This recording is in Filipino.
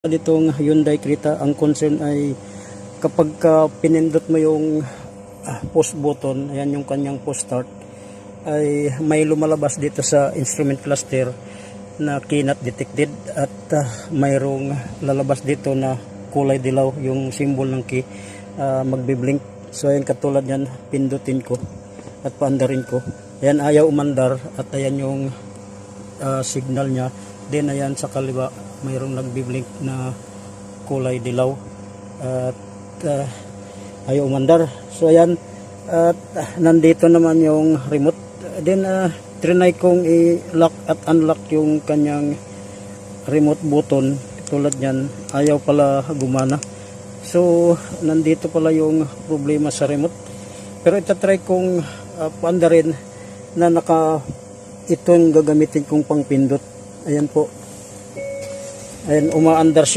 Ditong Hyundai Creta, ang concern ay kapag pinindot mo yung post button, ayan yung kanyang post start, ay may lumalabas dito sa instrument cluster na key not detected at mayroong lalabas dito na kulay dilaw yung symbol ng key, magbiblink. So ayan, katulad yan, pindutin ko at paandarin ko, ayan ayaw umandar at ayan yung signal niya. Then ayan sa kaliwa mayroong nagbiblink na kulay dilaw at ayaw umandar. So ayan, at nandito naman yung remote. Then trinay kong i-lock at unlock yung kanyang remote button, tulad yan, ayaw pala gumana. So nandito pala yung problema sa remote, pero itatry kong paandarin na itong gagamitin kong pangpindot. Ayan po, ayan, umaandar siya.